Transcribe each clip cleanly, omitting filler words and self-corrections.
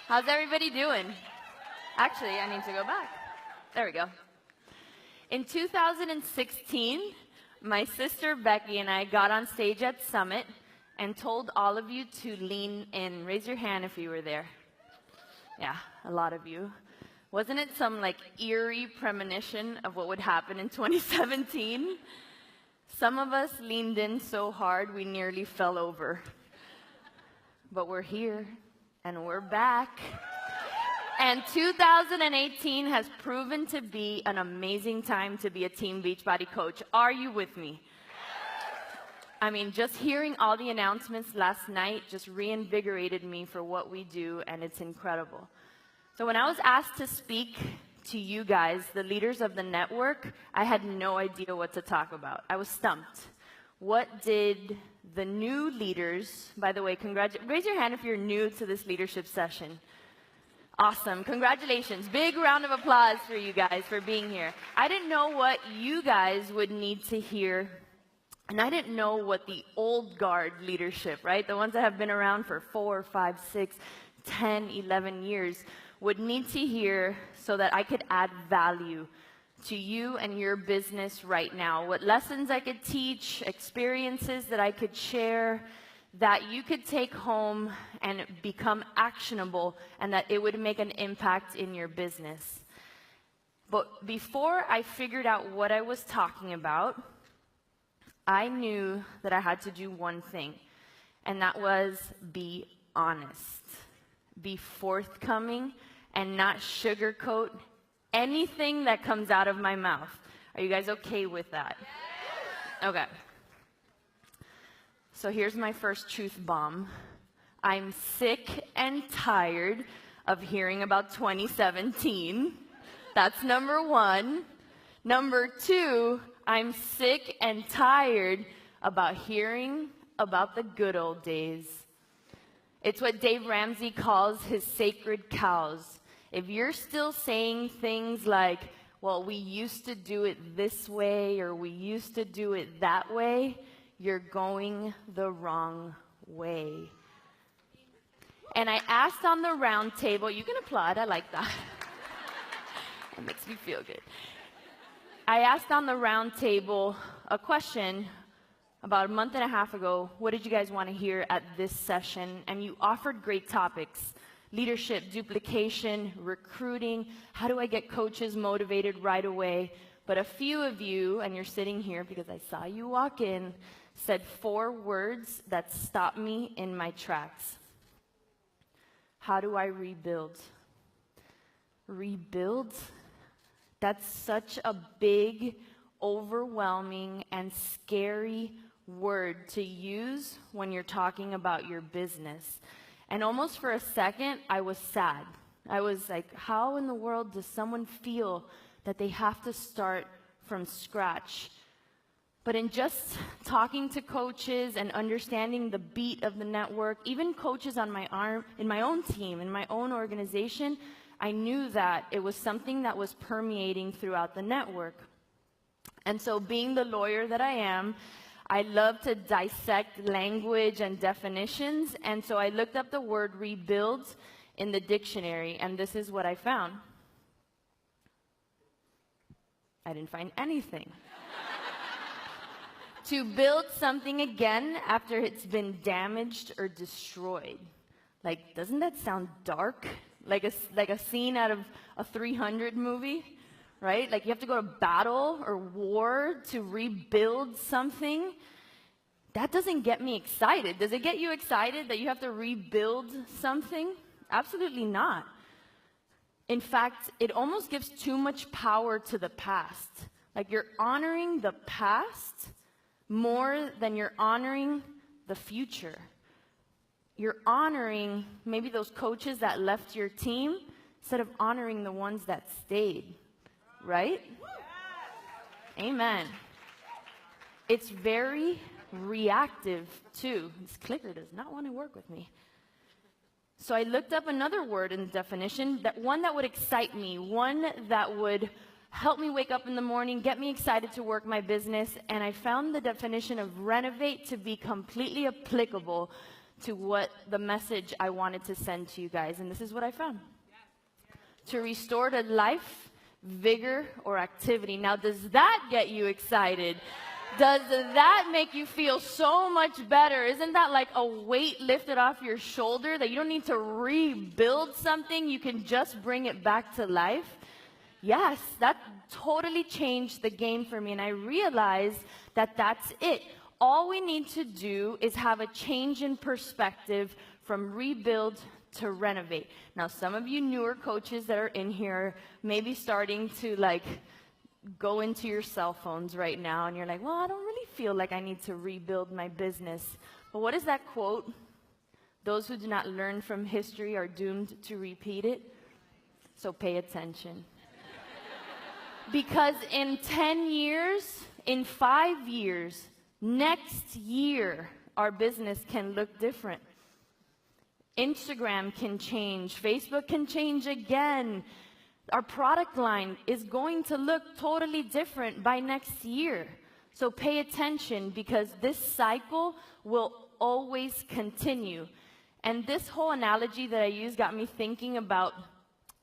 How's everybody doing? Actually, I need to go back. There we go. In 2016, my sister Becky and I got on stage at Summit and told all of you to lean in. Raise your hand if you were there. Yeah, a lot of you. Wasn't it some like eerie premonition of what would happen in 2017? Some of us leaned in so hard we nearly fell over. But we're here and we're back. And 2018 has proven to be an amazing time to be a Team Beachbody coach. Are you with me? I mean, just hearing all the announcements last night just reinvigorated me for what we do, and it's incredible. So when I was asked to speak to you guys, the leaders of the network, I had no idea what to talk about. I was stumped. What did the new leaders, by the way, raise your hand if you're new to this leadership session. Awesome. Congratulations. Big round of applause for you guys for being here. I didn't know what you guys would need to hear, and I didn't know what the old guard leadership, right, the ones that have been around for 4, 5, 6, 10, 11 years, would need to hear so that I could add value to you and your business right now. What lessons I could teach, experiences that I could share, that you could take home and become actionable, and that it would make an impact in your business. But before I figured out what I was talking about, I knew that I had to do one thing, and that was be honest, be forthcoming, and not sugarcoat anything that comes out of my mouth. Are you guys okay with that? Okay. So here's my first truth bomb. I'm sick and tired of hearing about 2017. That's number one. Number two, I'm sick and tired about hearing about the good old days. It's what Dave Ramsey calls his sacred cows. If you're still saying things like, well, we used to do it this way, or we used to do it that way, you're going the wrong way. And I asked on the round table, you can applaud, I like that. It makes me feel good. I asked on the round table a question about a month and a half ago. What did you guys want to hear at this session? And you offered great topics: leadership, duplication, recruiting. How do I get coaches motivated right away? But a few of you, and you're sitting here because I saw you walk in, said 4 words that stopped me in my tracks. How do I rebuild? Rebuild? That's such a big, overwhelming, and scary word to use when you're talking about your business. And almost for a second, I was sad. I was like, how in the world does someone feel that they have to start from scratch? But in just talking to coaches and understanding the beat of the network, even coaches on in my own team, in my own organization, I knew that it was something that was permeating throughout the network. And so, being the lawyer that I am, I love to dissect language and definitions, and so I looked up the word rebuild in the dictionary, and this is what I found. I didn't find anything. To build something again after it's been damaged or destroyed. Like, doesn't that sound dark? Like a scene out of a 300 movie, right? Like you have to go to battle or war to rebuild something. That doesn't get me excited. Does it get you excited that you have to rebuild something? Absolutely not. In fact, it almost gives too much power to the past. Like you're honoring the past more than you're honoring the future. You're honoring maybe those coaches that left your team instead of honoring the ones that stayed, right? Amen. It's very reactive too. This clicker does not want to work with me. So I looked up another word in the definition, one that would excite me, one that would help me wake up in the morning, get me excited to work my business, and I found the definition of renovate to be completely applicable to what the message I wanted to send to you guys. And this is what I found. To restore to life, vigor, or activity. Now, does that get you excited? Does that make you feel so much better? Isn't that like a weight lifted off your shoulder that you don't need to rebuild something? You can just bring it back to life? Yes, that totally changed the game for me, and I realized that that's it. All we need to do is have a change in perspective from rebuild to renovate. Now, some of you newer coaches that are in here may be starting to go into your cell phones right now, and you're like, well, I don't really feel like I need to rebuild my business. But what is that quote? Those who do not learn from history are doomed to repeat it. So pay attention. Because in 10 years, in 5 years, next year, our business can look different. Instagram can change. Facebook can change again. Our product line is going to look totally different by next year. So pay attention, because this cycle will always continue. And this whole analogy that I use got me thinking about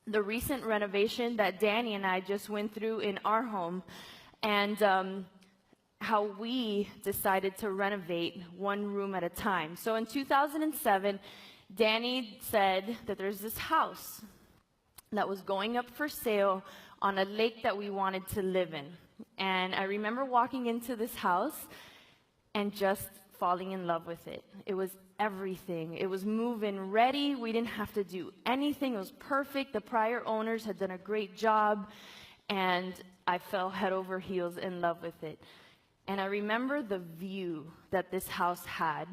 the recent renovation that Danny and I just went through in our home, and how we decided to renovate one room at a time. So in 2007, Danny said that there's this house that was going up for sale on a lake that we wanted to live in. And I remember walking into this house and just falling in love with it. It was everything. It was move-in ready. We didn't have to do anything. It was perfect. The prior owners had done a great job, and I fell head over heels in love with it. And I remember the view that this house had.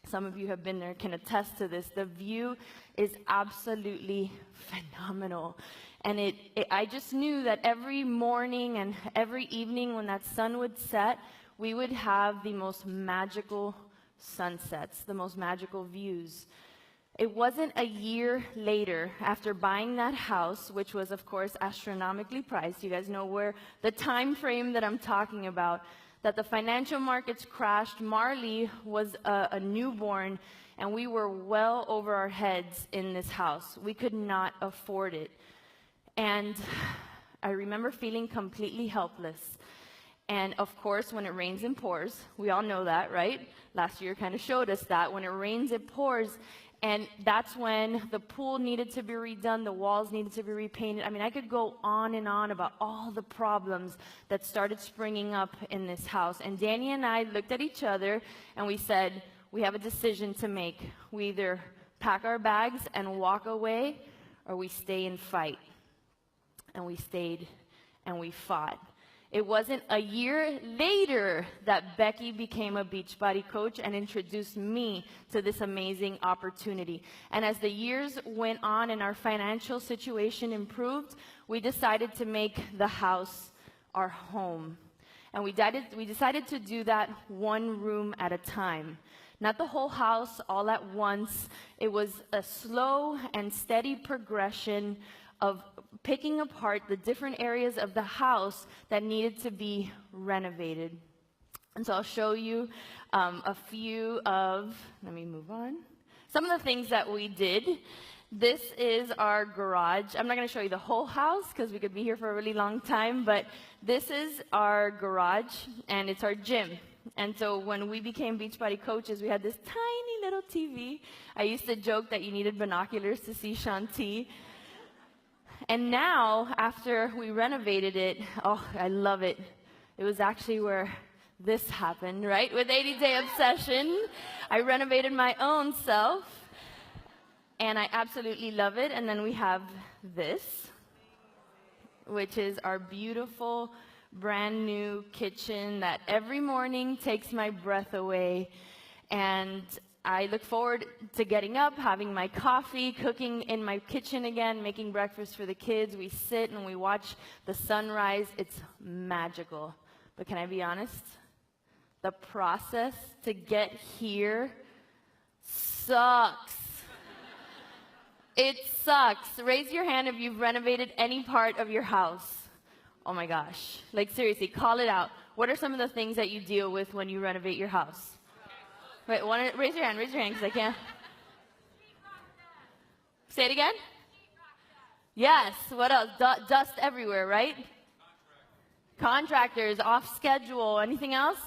Some of you have been there, can attest to this. The view is absolutely phenomenal. And I just knew that every morning and every evening when that sun would set, we would have the most magical sunsets, the most magical views. It wasn't a year later, after buying that house, which was, of course, astronomically priced. You guys know where the time frame that I'm talking about, that the financial markets crashed. Marley was a newborn, and we were well over our heads in this house. We could not afford it. And I remember feeling completely helpless. And of course, when it rains and pours, we all know that, right? Last year kind of showed us that. When it rains, it pours. And that's when the pool needed to be redone, the walls needed to be repainted. I mean, I could go on and on about all the problems that started springing up in this house. And Danny and I looked at each other and we said, we have a decision to make. We either pack our bags and walk away, or we stay and fight. And we stayed and we fought. It wasn't a year later that Becky became a Beachbody coach and introduced me to this amazing opportunity. And as the years went on and our financial situation improved, we decided to make the house our home. And we decided to do that one room at a time. Not the whole house all at once. It was a slow and steady progression of picking apart the different areas of the house that needed to be renovated. And so I'll show you a few of, let me move on, some of the things that we did. This is our garage. I'm not going to show you the whole house because we could be here for a really long time, but this is our garage, and it's our gym. And so when we became Beachbody coaches, we had this tiny little TV. I used to joke that you needed binoculars to see Shanti. And now, after we renovated it, oh, I love it. It was actually where this happened, right? With 80-Day Obsession, I renovated my own self, and I absolutely love it. And then we have this, which is our beautiful, brand new kitchen that every morning takes my breath away. And I look forward to getting up, having my coffee, cooking in my kitchen again, making breakfast for the kids. We sit and we watch the sunrise. It's magical. But can I be honest? The process to get here sucks. It sucks. Raise your hand if you've renovated any part of your house. Oh my gosh. Like seriously, call it out. What are some of the things that you deal with when you renovate your house? Wait, raise your hand, because I can't. Say it again? Yes, what else? Dust everywhere, right? Contractors, off schedule, anything else?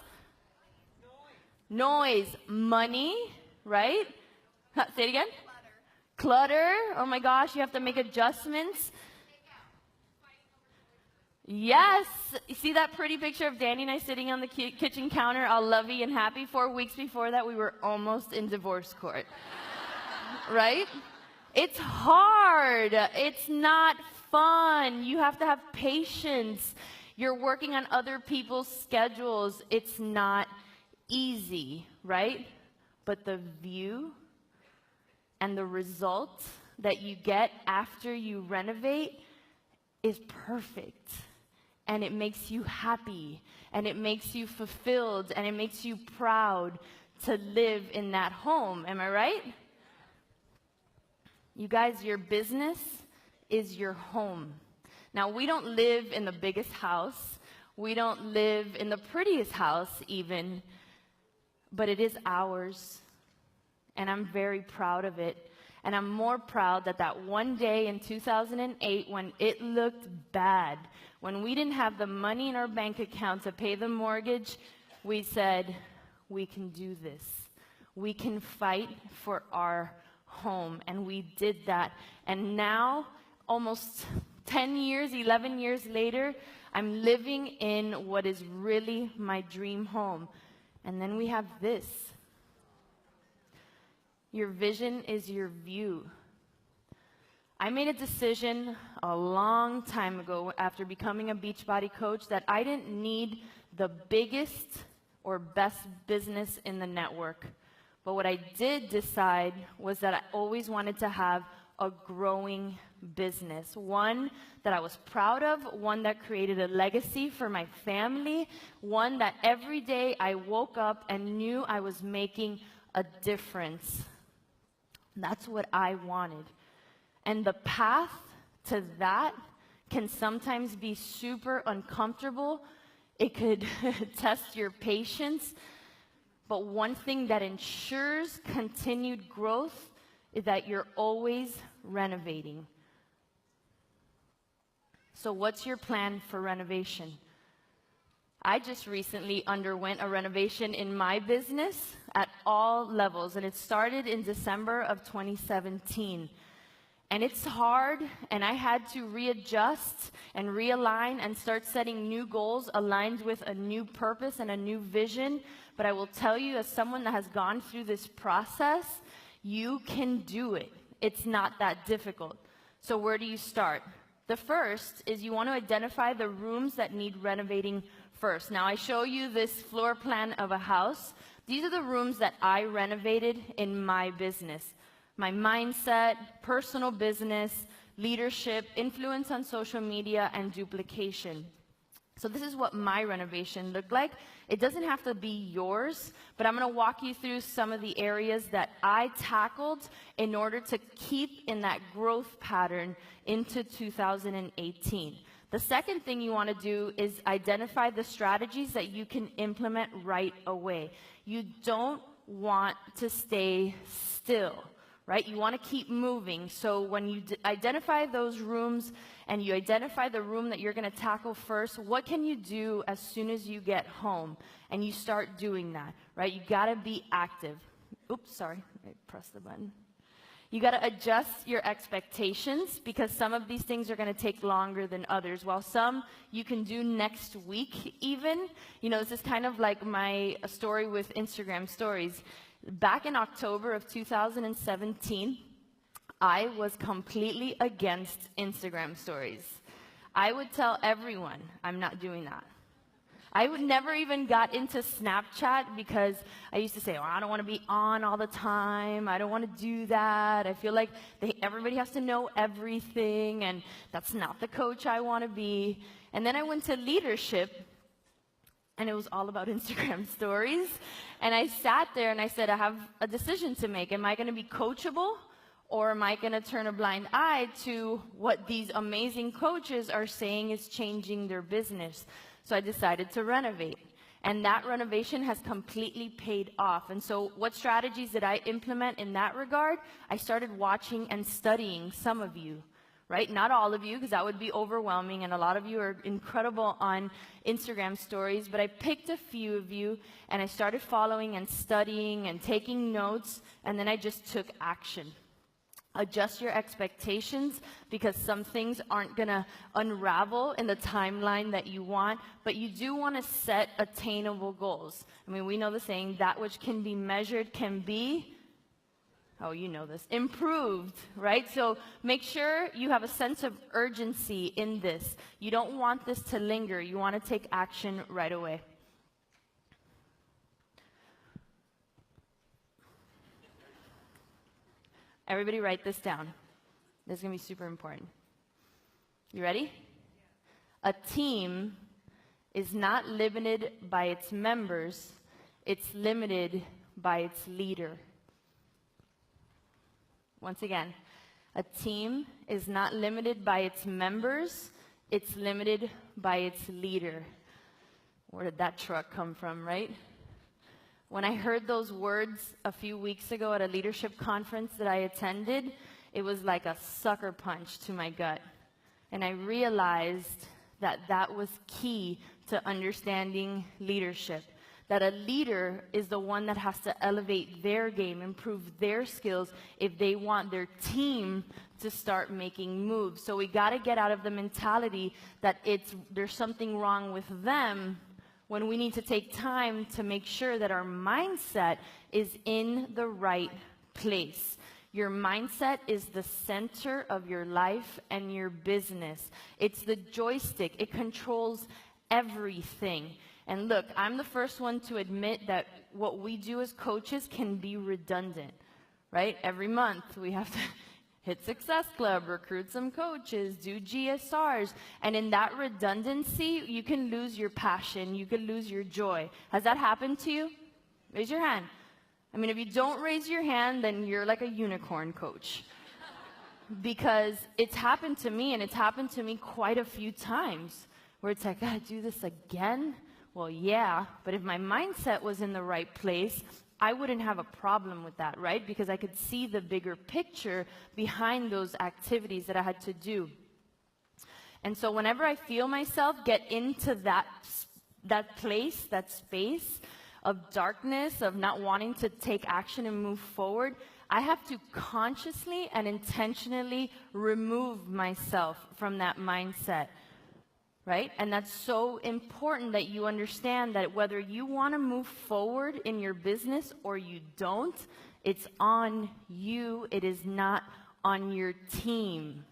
Noise, money, right? Say it again? Clutter, oh my gosh, you have to make adjustments. Yes, you see that pretty picture of Danny and I sitting on the kitchen counter, all lovey and happy? 4 weeks before that, we were almost in divorce court, right? It's hard. It's not fun. You have to have patience. You're working on other people's schedules. It's not easy, right? But the view and the result that you get after you renovate is perfect. And it makes you happy, and it makes you fulfilled, and it makes you proud to live in that home. Am I right? You guys, your business is your home. Now, we don't live in the biggest house. We don't live in the prettiest house even, but it is ours. And I'm very proud of it. And I'm more proud that one day in 2008, when it looked bad, when we didn't have the money in our bank account to pay the mortgage, we said, we can do this. We can fight for our home. And we did that. And now, almost 10 years, 11 years later, I'm living in what is really my dream home. And then we have this. Your vision is your view. I made a decision a long time ago after becoming a Beachbody coach that I didn't need the biggest or best business in the network. But what I did decide was that I always wanted to have a growing business, one that I was proud of, one that created a legacy for my family, one that every day I woke up and knew I was making a difference. That's what I wanted. And the path to that can sometimes be super uncomfortable. It could test your patience. But one thing that ensures continued growth is that you're always renovating. So what's your plan for renovation? I just recently underwent a renovation in my business at all levels, and it started in December of 2017. And it's hard, and I had to readjust and realign and start setting new goals aligned with a new purpose and a new vision. But I will tell you, as someone that has gone through this process, you can do it. It's not that difficult. So where do you start? The first is you want to identify the rooms that need renovating first. Now, I show you this floor plan of a house. These are the rooms that I renovated in my business. My mindset, personal business, leadership, influence on social media, and duplication. So this is what my renovation looked like. It doesn't have to be yours, but I'm going to walk you through some of the areas that I tackled in order to keep in that growth pattern into 2018. The second thing you want to do is identify the strategies that you can implement right away. You don't want to stay still, right? You want to keep moving. So when you identify those rooms and you identify the room that you're going to tackle first, what can you do as soon as you get home? And you start doing that, right? You got to be active. Oops, sorry, I pressed the button. You got to adjust your expectations because some of these things are going to take longer than others. While some you can do next week even. You know, this is kind of like my story with Instagram stories. Back in October of 2017, I was completely against Instagram stories. I would tell everyone, I'm not doing that. I would never even got into Snapchat because I used to say, oh, I don't want to be on all the time. I don't want to do that. I feel like everybody has to know everything, and that's not the coach I want to be. And then I went to leadership, and it was all about Instagram stories. And I sat there and I said, I have a decision to make. Am I going to be coachable, or am I going to turn a blind eye to what these amazing coaches are saying is changing their business? So I decided to renovate. And that renovation has completely paid off. And so what strategies did I implement in that regard? I started watching and studying some of you, right? Not all of you, because that would be overwhelming, and a lot of you are incredible on Instagram stories, but I picked a few of you, and I started following and studying and taking notes, and then I just took action. Adjust your expectations, because some things aren't going to unravel in the timeline that you want, but you do want to set attainable goals. I mean, we know the saying, that which can be measured can be, oh, you know this, improved, right? So make sure you have a sense of urgency in this. You don't want this to linger. You want to take action right away. Everybody write this down. This is going to be super important. You ready? A team is not limited by its members. It's limited by its leader. Once again, a team is not limited by its members. It's limited by its leader. Where did that truck come from, right? When I heard those words a few weeks ago at a leadership conference that I attended, it was like a sucker punch to my gut. And I realized that that was key to understanding leadership. That a leader is the one that has to elevate their game, improve their skills if they want their team to start making moves. So we got to get out of the mentality that there's something wrong with them, when we need to take time to make sure that our mindset is in the right place. Your mindset is the center of your life and your business. It's the joystick. It controls everything. And look, I'm the first one to admit that what we do as coaches can be redundant, right? Every month we have to hit Success Club, recruit some coaches, do GSRs. And in that redundancy, you can lose your passion. You can lose your joy. Has that happened to you? Raise your hand. I mean, if you don't raise your hand, then you're like a unicorn coach. Because it's happened to me, and it's happened to me quite a few times, where it's like, I do this again? Well, yeah, but if my mindset was in the right place, I wouldn't have a problem with that, right? Because I could see the bigger picture behind those activities that I had to do. And so whenever I feel myself get into that place, that space of darkness, of not wanting to take action and move forward, I have to consciously and intentionally remove myself from that mindset. Right? And that's so important that you understand that whether you want to move forward in your business or you don't, it's on you. It is not on your team.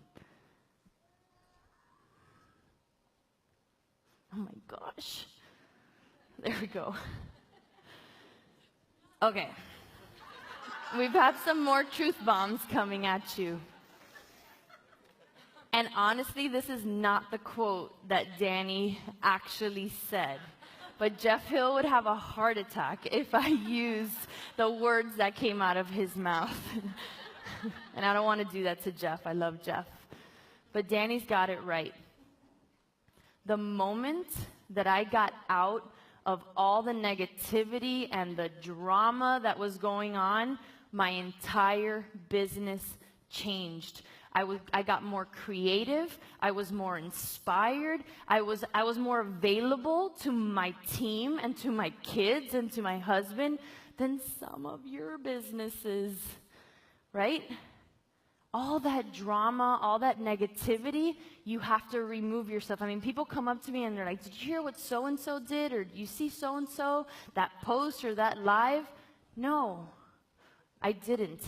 Oh my gosh. There we go. Okay. We've had some more truth bombs coming at you. And honestly, this is not the quote that Danny actually said. But Jeff Hill would have a heart attack if I used the words that came out of his mouth. And I don't want to do that to Jeff. I love Jeff. But Danny's got it right. The moment that I got out of all the negativity and the drama that was going on, my entire business changed. I got more creative. I was more inspired. I was more available to my team and to my kids and to my husband than some of your businesses, right? All that drama, all that negativity, you have to remove yourself. I mean, people come up to me and they're like, did you hear what so-and-so did? Or do you see so-and-so, that post or that live? No, I didn't.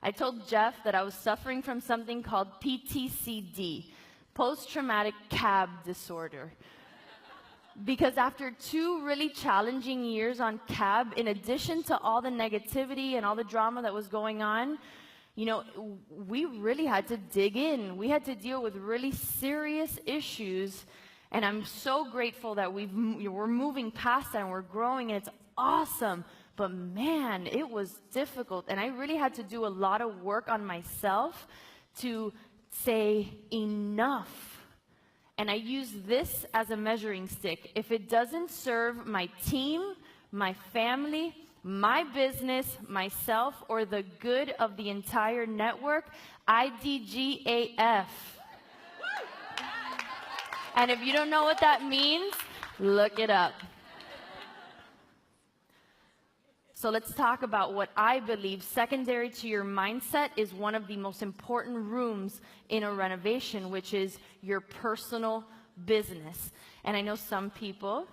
I told Jeff that I was suffering from something called PTCD, post-traumatic cab disorder. Because after 2 really challenging years on cab, in addition to all the negativity and all the drama that was going on, you know, we really had to dig in. We had to deal with really serious issues, and I'm so grateful that we're moving past that and we're growing, and it's awesome. But man, it was difficult, and I really had to do a lot of work on myself to say enough And I use this as a measuring stick. If it doesn't serve my team, my family, my business, myself, or the good of the entire network, IDGAF. And if you don't know what that means, look it up. So let's talk about what I believe secondary to your mindset is one of the most important rooms in a renovation, which is your personal business. And I know some people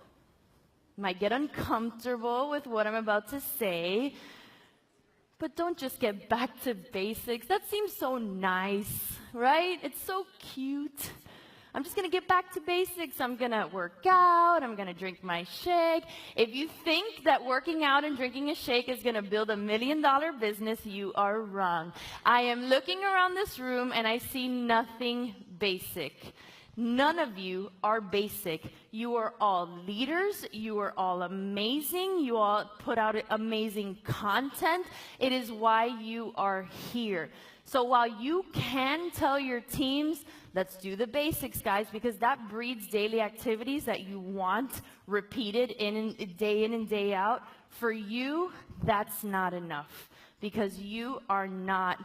might get uncomfortable with what I'm about to say, but don't just get back to basics. That seems so nice, right? It's so cute. I'm just going to get back to basics. I'm going to work out. I'm going to drink my shake. If you think that working out and drinking a shake is going to build $1 million business, you are wrong. I am looking around this room and I see nothing basic. None of you are basic. You are all leaders. You are all amazing. You all put out amazing content. It is why you are here. So while you can tell your teams, let's do the basics, guys, because that breeds daily activities that you want repeated in and day out. For you, that's not enough because you are not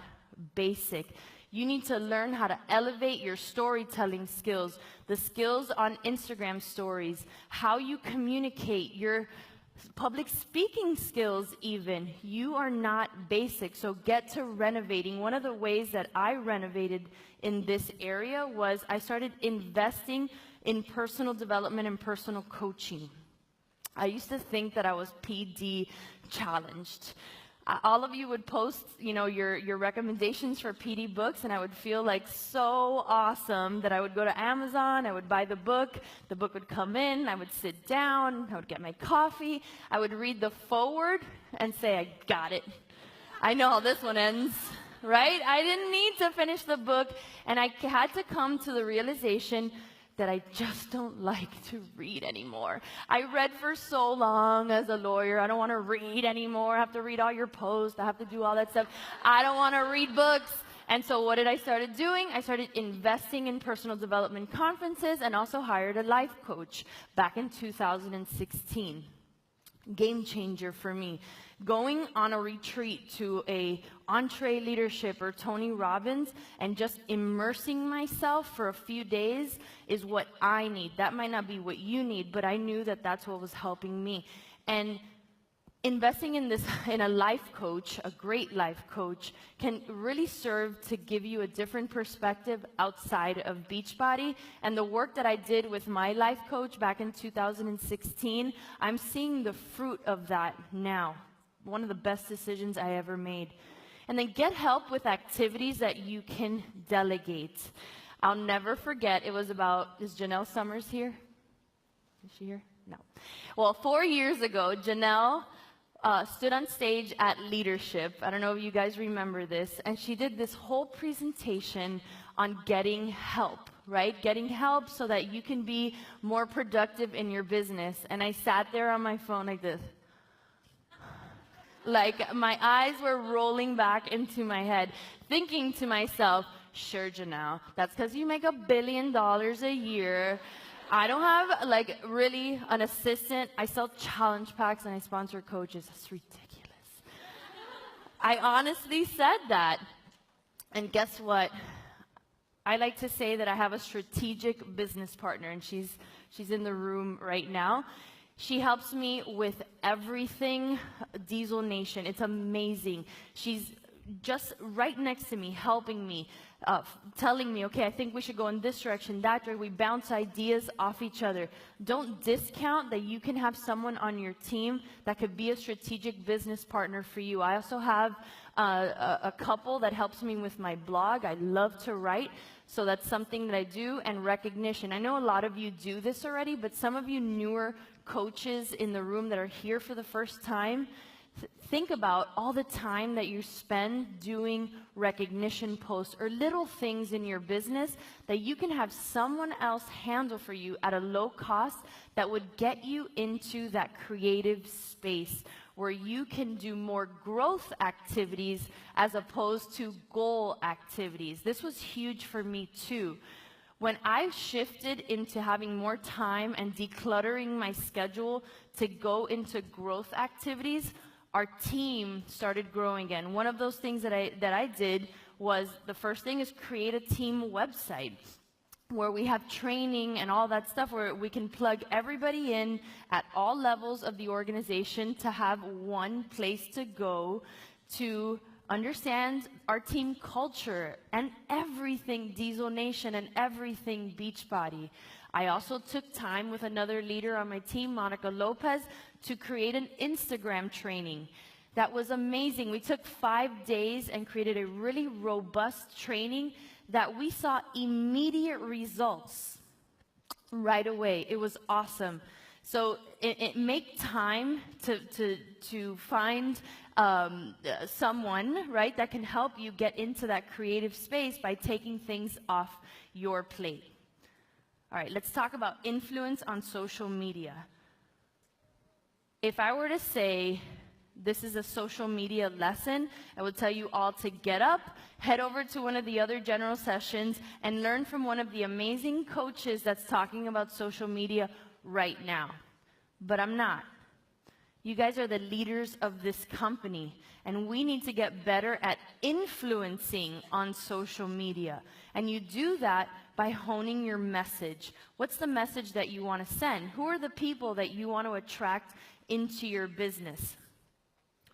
basic. You need to learn how to elevate your storytelling skills, the skills on Instagram stories, how you communicate, your public speaking skills even. You are not basic, so get to renovating. One of the ways that I renovated in this area was I started investing in personal development and personal coaching. I used to think that I was PD challenged. All of you would post, your recommendations for PD books, and I would feel like so awesome that I would go to Amazon, I would buy the book would come in, I would sit down, I would get my coffee, I would read the foreword and say, I got it. I know how this one ends, right? I didn't need to finish the book, and I had to come to the realization that I just don't like to read anymore. I read for so long as a lawyer. I don't want to read anymore. I have to read all your posts. I have to do all that stuff. I don't want to read books. And so what did I start doing? I started investing in personal development conferences and also hired a life coach back in 2016. Game changer for me. Going on a retreat to a Entree Leadership or Tony Robbins and just immersing myself for a few days is what I need. That might not be what you need, but I knew that that's what was helping me. And investing in a life coach, a great life coach, can really serve to give you a different perspective outside of Beachbody. And the work that I did with my life coach back in 2016, I'm seeing the fruit of that now. One of the best decisions I ever made. And then get help with activities that you can delegate. I'll never forget, is Janelle Summers here? Is she here? No. Well, 4 years ago, Janelle stood on stage at Leadership. I don't know if you guys remember this. And she did this whole presentation on getting help, right? Getting help so that you can be more productive in your business. And I sat there on my phone like this. Like my eyes were rolling back into my head, thinking to myself, sure, Janelle, that's because you make $1 billion a year. I don't have really an assistant. I sell challenge packs and I sponsor coaches. That's ridiculous. I honestly said that. And guess what? I like to say that I have a strategic business partner, and she's in the room right now. She helps me with everything Diesel Nation. It's amazing. She's just right next to me, helping me, telling me, okay, I think we should go in this direction, that direction. We bounce ideas off each other. Don't discount that you can have someone on your team that could be a strategic business partner for you. I also have a couple that helps me with my blog. I love to write, so that's something that I do. And recognition. I know a lot of you do this already, but some of you newer coaches in the room that are here for the first time, think about all the time that you spend doing recognition posts or little things in your business that you can have someone else handle for you at a low cost that would get you into that creative space where you can do more growth activities as opposed to goal activities. This was huge for me too. When I shifted into having more time and decluttering my schedule to go into growth activities, our team started growing again. One of those things that I did was, the first thing is create a team website where we have training and all that stuff, where we can plug everybody in at all levels of the organization to have one place to go to understand our team culture and everything Diesel Nation and everything Beachbody. I also took time with another leader on my team, Monica Lopez, to create an Instagram training. That was amazing. We took 5 days and created a really robust training that we saw immediate results right away. It was awesome. So make time to find someone, right, that can help you get into that creative space by taking things off your plate. All right, let's talk about influence on social media. If I were to say this is a social media lesson, I would tell you all to get up, head over to one of the other general sessions, and learn from one of the amazing coaches that's talking about social media right now. But I'm not. You guys are the leaders of this company, and we need to get better at influencing on social media. And you do that by honing your message. What's the message that you want to send? Who are the people that you want to attract into your business?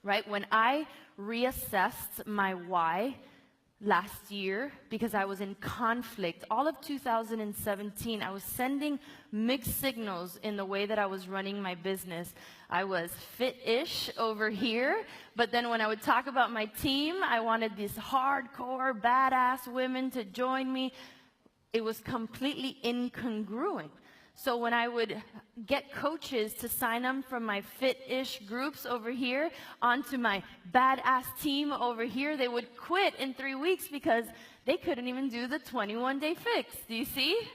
Right? When I reassessed my why last year, because I was in conflict, all of 2017, I was sending mixed signals in the way that I was running my business. I was fit-ish over here, but then when I would talk about my team, I wanted these hardcore, badass women to join me. It was completely incongruent. So when I would get coaches to sign up from my fit-ish groups over here onto my badass team over here, they would quit in 3 weeks because they couldn't even do the 21-day fix. Do you see?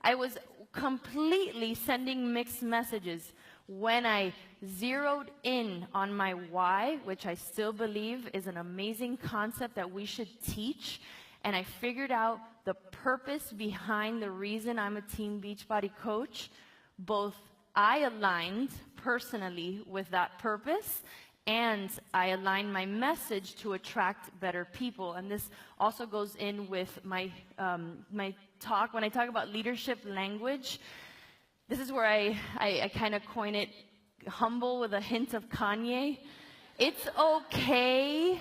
I was completely sending mixed messages. When I zeroed in on my why, which I still believe is an amazing concept that we should teach, and I figured out the purpose behind the reason I'm a Team Beachbody coach, both I aligned personally with that purpose, and I aligned my message to attract better people. And this also goes in with my talk. When I talk about leadership language, this is where I kind of coin it humble with a hint of Kanye. It's okay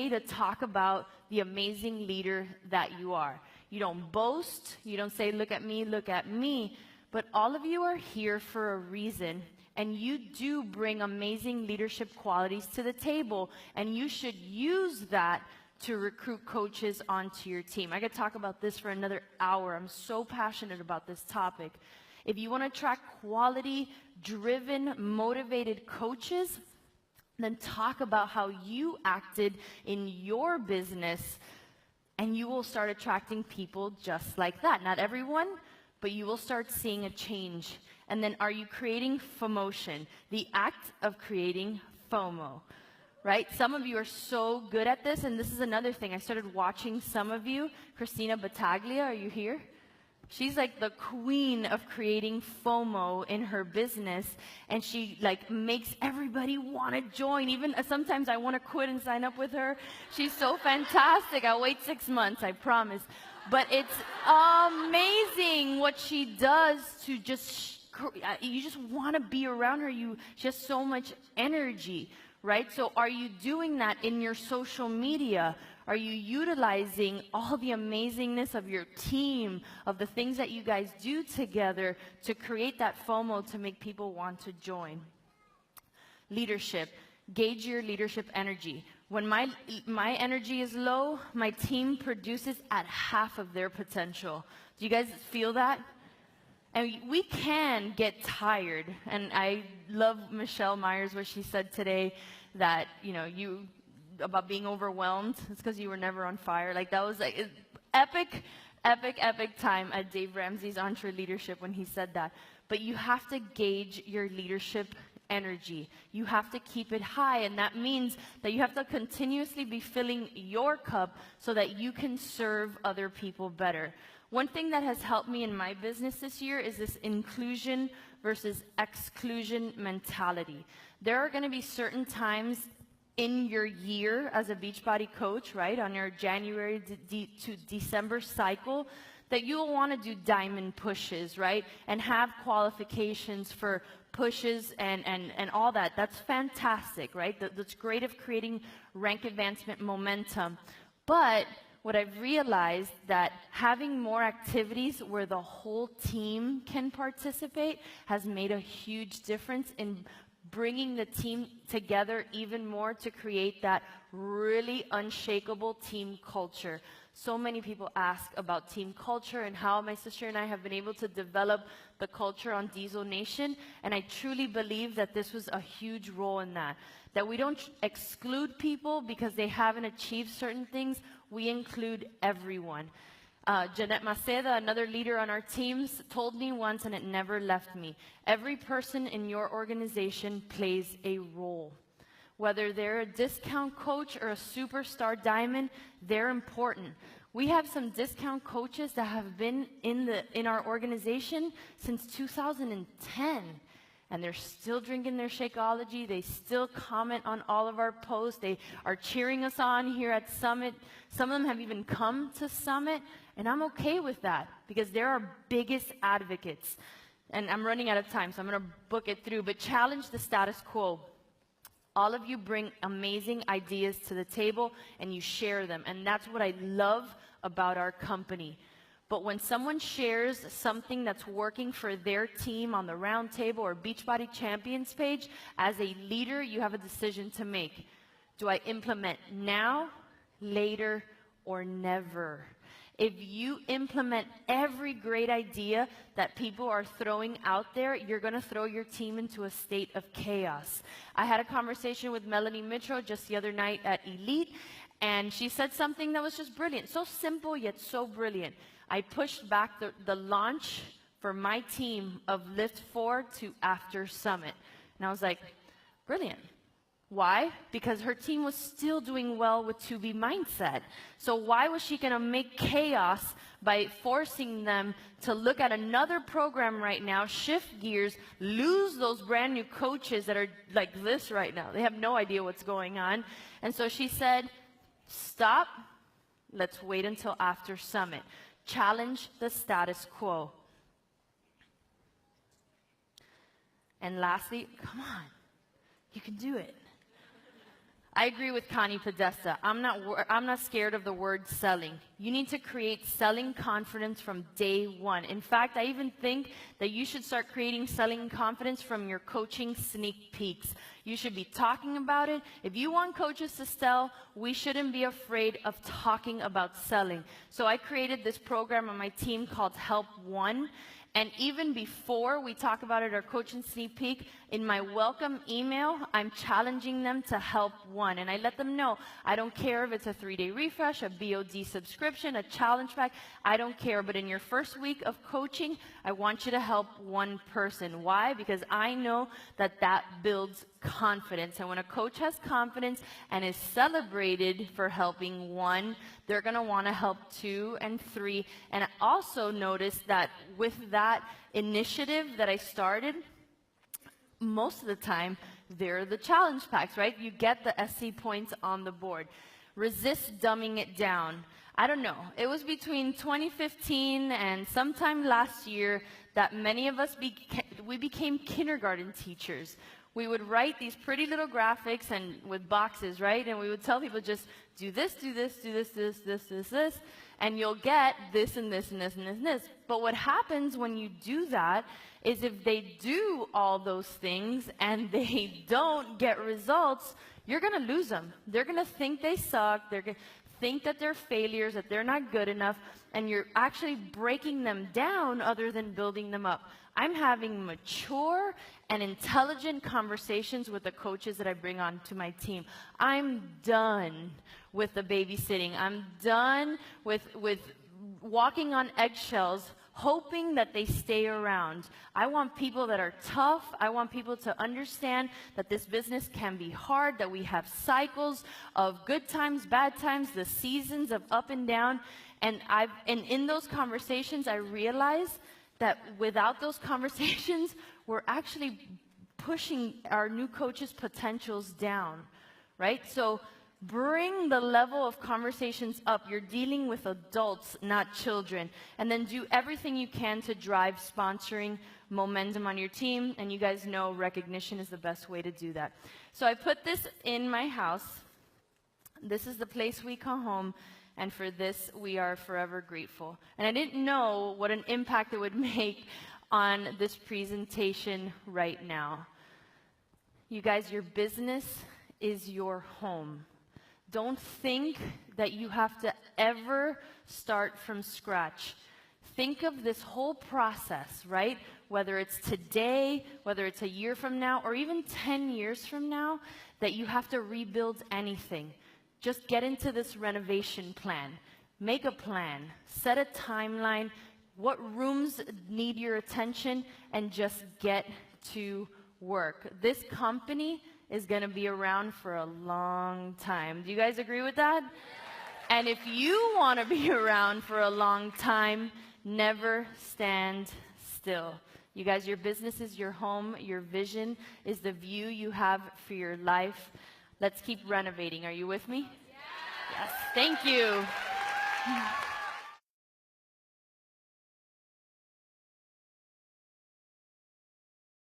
to talk about the amazing leader that you are. You don't boast. You don't say, look at me, look at me. But all of you are here for a reason, and you do bring amazing leadership qualities to the table, and you should use that to recruit coaches onto your team. I could talk about this for another hour. I'm so passionate about this topic. If you want to attract quality, driven, motivated coaches, then talk about how you acted in your business, and you will start attracting people just like that. Not everyone, but you will start seeing a change. And then, are you creating FOMOtion? The act of creating FOMO, right? Some of you are so good at this, and this is another thing. I started watching some of you. Kristina Delgado, are you here? She's like the queen of creating FOMO in her business, and she like makes everybody want to join. Even sometimes I want to quit and sign up with her. She's so fantastic. I'll wait 6 months, I promise. But it's amazing what she does to just, you just want to be around her. She has so much energy, right? So are you doing that in your social media? Are you utilizing all the amazingness of your team, of the things that you guys do together to create that FOMO to make people want to join? Leadership. Gauge your leadership energy. When my energy is low, my team produces at half of their potential. Do you guys feel that? And we can get tired. And I love Michelle Myers, what she said today, that, about being overwhelmed. It's because you were never on fire. Like, that was like epic time at Dave Ramsey's Entre Leadership when he said that. But you have to gauge your leadership energy. You have to keep it high, and that means that you have to continuously be filling your cup so that you can serve other people better. One thing that has helped me in my business this year is this inclusion versus exclusion mentality. There are going to be certain times in your year as a Beachbody coach, right, on your January to December cycle, that you'll want to do diamond pushes, right, and have qualifications for pushes and all that. That's fantastic, right? That's great of creating rank advancement momentum. But what I've realized that having more activities where the whole team can participate has made a huge difference in bringing the team together even more to create that really unshakable team culture. So many people ask about team culture and how my sister and I have been able to develop the culture on Diesel Nation, and I truly believe that this was a huge role in that. That we don't exclude people because they haven't achieved certain things, we include everyone. Jeanette Maceda, another leader on our teams, told me once, and it never left me, every person in your organization plays a role. Whether they're a discount coach or a superstar diamond, they're important. We have some discount coaches that have been in our organization since 2010. And they're still drinking their Shakeology. They still comment on all of our posts. They are cheering us on here at Summit. Some of them have even come to Summit. And I'm okay with that because they're our biggest advocates. And I'm running out of time, so I'm going to book it through. But challenge the status quo. All of you bring amazing ideas to the table, and you share them. And that's what I love about our company. But when someone shares something that's working for their team on the round table or Beachbody Champions page, as a leader, you have a decision to make. Do I implement now, later, or never? If you implement every great idea that people are throwing out there, you're going to throw your team into a state of chaos. I had a conversation with Melanie Mitro just the other night at Elite, and she said something that was just brilliant. So simple, yet so brilliant. I pushed back the launch for my team of Lift 4 to after Summit. And I was like, brilliant. Why? Because her team was still doing well with 2B mindset. So why was she going to make chaos by forcing them to look at another program right now, shift gears, lose those brand new coaches that are like this right now? They have no idea what's going on. And so she said, stop. Let's wait until after Summit. Challenge the status quo. And lastly, come on, you can do it. I agree with Connie Podesta. I'm not scared of the word selling. You need to create selling confidence from day one. In fact, I even think that you should start creating selling confidence from your coaching sneak peeks. You should be talking about it. If you want coaches to sell, we shouldn't be afraid of talking about selling. So I created this program on my team called Help One. And even before we talk about it, our coaching sneak peek, in my welcome email, I'm challenging them to help one. And I let them know, I don't care if it's a 3-day refresh, a BOD subscription, a challenge pack, I don't care. But in your first week of coaching, I want you to help one person. Why? Because I know that that builds confidence. And when a coach has confidence and is celebrated for helping one, they're going to want to help 2 and 3. And I also noticed that with that initiative that I started, most of the time, they're the challenge packs, right? You get the SC points on the board. Resist dumbing it down. I don't know. It was between 2015 and sometime last year that many of us became kindergarten teachers. We would write these pretty little graphics and with boxes, right? And we would tell people just do this, do this, do this, this, this, this, this, and you'll get this and this and this and this and this. But what happens when you do that is if they do all those things and they don't get results, you're going to lose them. They're going to think they suck. They're going to think that they're failures, that they're not good enough, and you're actually breaking them down other than building them up. I'm having mature and intelligent conversations with the coaches that I bring on to my team. I'm done with the babysitting. I'm done with walking on eggshells, hoping that they stay around. I want people that are tough. I want people to understand that this business can be hard, that we have cycles of good times, bad times, the seasons of up and down. And in those conversations, I realized that without those conversations, we're actually pushing our new coaches' potentials down, right? So bring the level of conversations up. You're dealing with adults, not children. And then do everything you can to drive sponsoring momentum on your team. And you guys know recognition is the best way to do that. So I put this in my house. This is the place we call home. And for this, we are forever grateful. And I didn't know what an impact it would make on this presentation right now. You guys, your business is your home. Don't think that you have to ever start from scratch. Think of this whole process, right? Whether it's today, whether it's a year from now, or even 10 years from now, that you have to rebuild anything. Just get into this renovation plan. Make a plan. Set a timeline. What rooms need your attention? And just get to work. This company is going to be around for a long time. Do you guys agree with that? And if you want to be around for a long time, never stand still. You guys, your business is your home. Your vision is the view you have for your life. Let's keep renovating. Are you with me? Yes. Thank you.